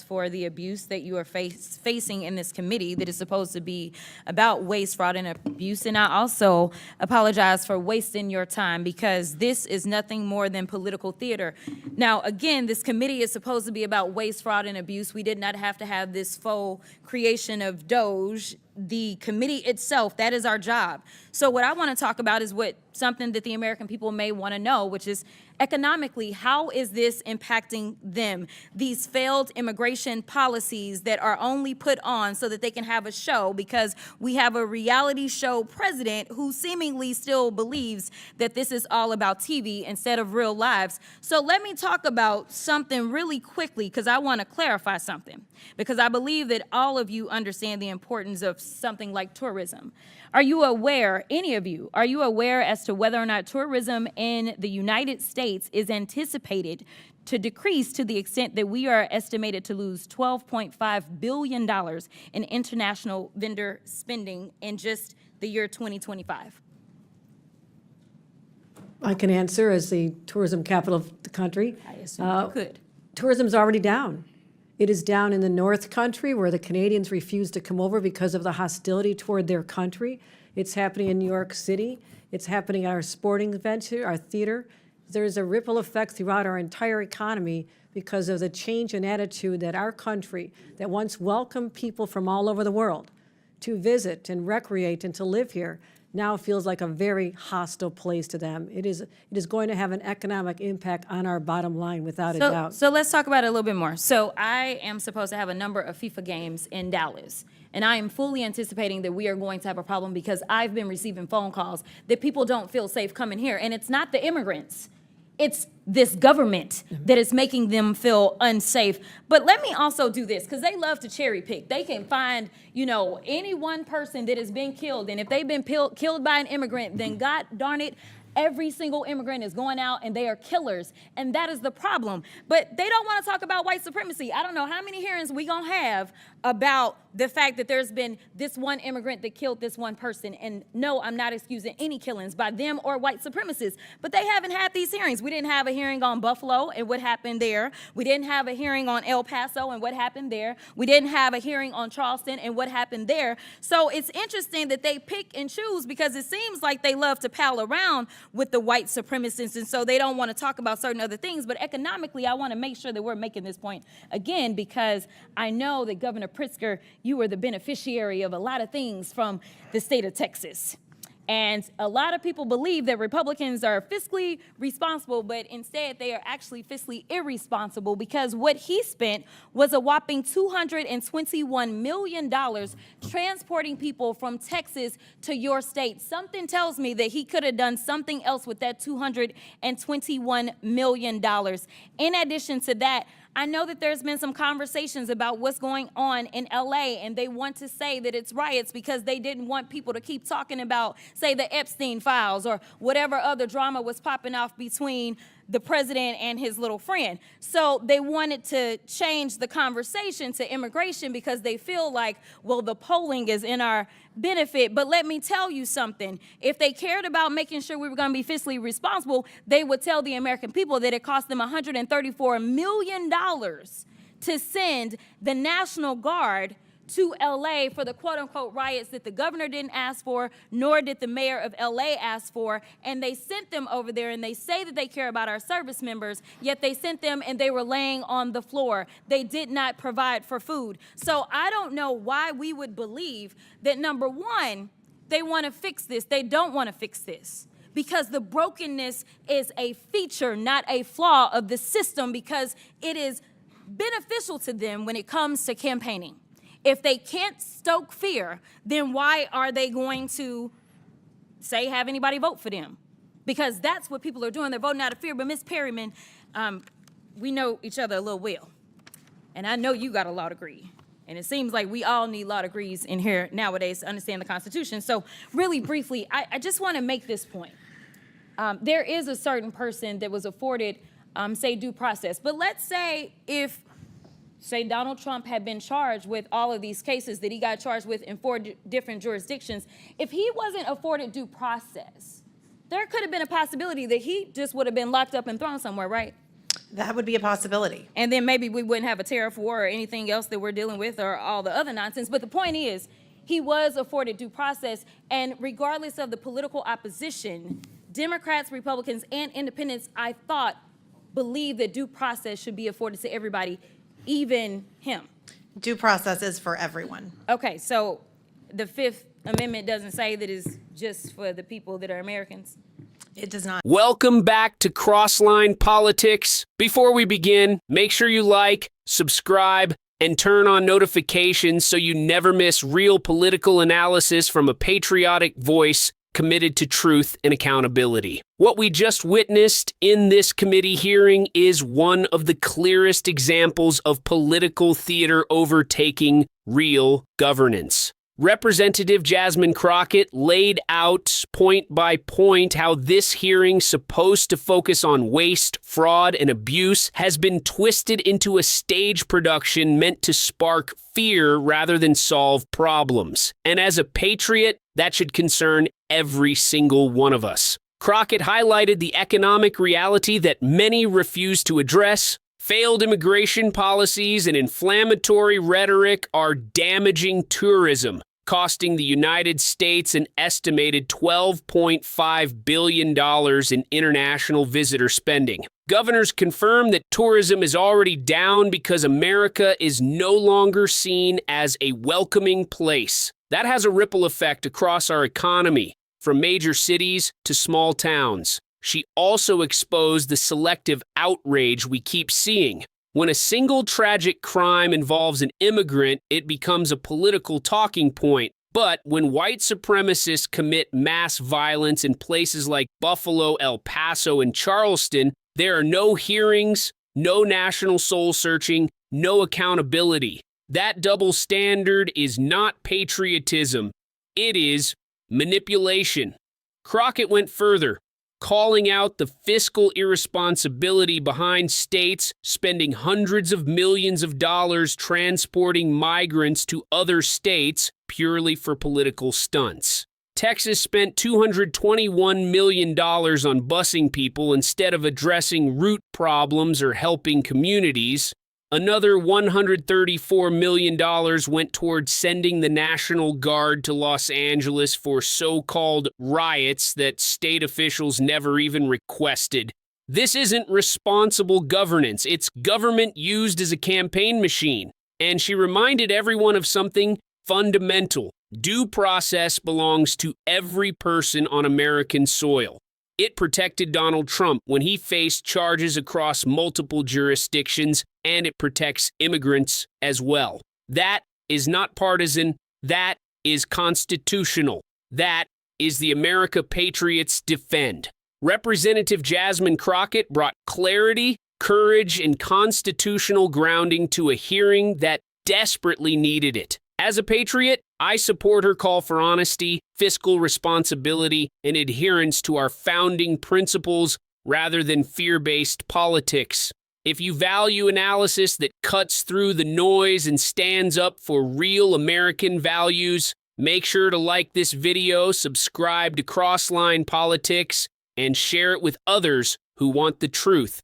for the abuse that you are facing in this committee that is supposed to be about waste, fraud, and abuse. And I also apologize for wasting your time because this is nothing more than political theater. Now, again, this committee is supposed to be about waste, fraud, and abuse. We did not have to have this faux creation of Doge. The committee itself, that is our job. So what I want to talk about is something that the American people may want to know, which is economically, how is this impacting them? These failed immigration policies that are only put on so that they can have a show, because we have a reality show president who seemingly still believes that this is all about TV instead of real lives. So let me talk about something really quickly, because I want to clarify something, because I believe that all of you understand the importance of something like tourism. Are you aware, any of you, are you aware as to whether or not tourism in the United States is anticipated to decrease to the extent that we are estimated to lose $12.5 billion in international vendor spending in just the year 2025? I can answer as the tourism capital of the country. I assume you could. Tourism's already down. It is down in the North Country, where the Canadians refuse to come over because of the hostility toward their country. It's happening in New York City. It's happening at our sporting events here, our theater. There's a ripple effect throughout our entire economy because of the change in attitude that our country, that once welcomed people from all over the world to visit and recreate and to live here, now feels like a very hostile place to them. It is going to have an economic impact on our bottom line, without a doubt. So let's talk about it a little bit more. So I am supposed to have a number of FIFA games in Dallas, and I am fully anticipating that we are going to have a problem because I've been receiving phone calls that people don't feel safe coming here, and it's not the immigrants. It's this government that is making them feel unsafe. But let me also do this, because they love to cherry pick. They can find, any one person that has been killed. And if they've been killed by an immigrant, then God darn it, every single immigrant is going out and they are killers. And that is the problem. But they don't want to talk about white supremacy. I don't know how many hearings we going to have about the fact that there's been this one immigrant that killed this one person. And no, I'm not excusing any killings by them or white supremacists. But they haven't had these hearings. We didn't have a hearing on Buffalo and what happened there. We didn't have a hearing on El Paso and what happened there. We didn't have a hearing on Charleston and what happened there. So it's interesting that they pick and choose, because it seems like they love to pal around with the white supremacists, and so they don't want to talk about certain other things. But economically, I want to make sure that we're making this point again, because I know that Governor Pritzker, you were the beneficiary of a lot of things from the state of Texas. And a lot of people believe that Republicans are fiscally responsible, but instead they are actually fiscally irresponsible, because what he spent was a whopping $221 million transporting people from Texas to your state. Something tells me that he could have done something else with that $221 million. In addition to that, I know that there's been some conversations about what's going on in LA, and they want to say that it's riots because they didn't want people to keep talking about, say, the Epstein files or whatever other drama was popping off between the president and his little friend. So they wanted to change the conversation to immigration because they feel like, well, the polling is in our benefit. But let me tell you something. If they cared about making sure we were going to be fiscally responsible, they would tell the American people that it cost them $134 million to send the National Guard to LA for the quote-unquote riots that the governor didn't ask for, nor did the mayor of LA ask for. And they sent them over there, and they say that they care about our service members, yet they sent them and they were laying on the floor. They did not provide for food. So I don't know why we would believe that, number one, they want to fix this. They don't want to fix this, because the brokenness is a feature, not a flaw of the system, because it is beneficial to them when it comes to campaigning. If they can't stoke fear, then why are they going to, say, have anybody vote for them? Because that's what people are doing. They're voting out of fear. But Ms. Perryman, we know each other a little well. And I know you got a law degree. And it seems like we all need law degrees in here nowadays to understand the Constitution. So really briefly, I just want to make this point. There is a certain person that was afforded, say, due process. But let's say if, say, Donald Trump had been charged with all of these cases that he got charged with in 4 different jurisdictions, if he wasn't afforded due process, there could have been a possibility that he just would have been locked up and thrown somewhere, right? That would be a possibility. And then maybe we wouldn't have a tariff war or anything else that we're dealing with or all the other nonsense. But the point is, he was afforded due process, and regardless of the political opposition, Democrats, Republicans, and independents, I thought, believe that due process should be afforded to everybody, even him. Due process is for everyone. Okay, so the Fifth Amendment doesn't say that it's just for the people that are Americans? It does not. Welcome back to Crossline Politics. Before we begin, make sure you like, subscribe, and turn on notifications so you never miss real political analysis from a patriotic voice committed to truth and accountability. What we just witnessed in this committee hearing is one of the clearest examples of political theater overtaking real governance. Representative Jasmine Crockett laid out point by point how this hearing, supposed to focus on waste, fraud, and abuse, has been twisted into a stage production meant to spark fear rather than solve problems. And as a patriot, that should concern every single one of us. Crockett highlighted the economic reality that many refuse to address. Failed immigration policies and inflammatory rhetoric are damaging tourism, costing the United States an estimated $12.5 billion in international visitor spending. Governors confirm that tourism is already down because America is no longer seen as a welcoming place. That has a ripple effect across our economy, from major cities to small towns. She also exposed the selective outrage we keep seeing. When a single tragic crime involves an immigrant, it becomes a political talking point. But when white supremacists commit mass violence in places like Buffalo, El Paso, and Charleston, there are no hearings, no national soul-searching, no accountability. That double standard is not patriotism. It is manipulation. Crockett went further, calling out the fiscal irresponsibility behind states spending hundreds of millions of dollars transporting migrants to other states purely for political stunts. Texas spent $221 million on busing people instead of addressing root problems or helping communities. Another $134 million went towards sending the National Guard to Los Angeles for so-called riots that state officials never even requested. This isn't responsible governance. It's government used as a campaign machine. And she reminded everyone of something fundamental. Due process belongs to every person on American soil. It protected Donald Trump when he faced charges across multiple jurisdictions, and it protects immigrants as well. That is not partisan. That is constitutional. That is the America patriots defend. Representative Jasmine Crockett brought clarity, courage, and constitutional grounding to a hearing that desperately needed it. As a patriot, I support her call for honesty, fiscal responsibility, and adherence to our founding principles rather than fear-based politics. If you value analysis that cuts through the noise and stands up for real American values, make sure to like this video, subscribe to Crossline Politics, and share it with others who want the truth.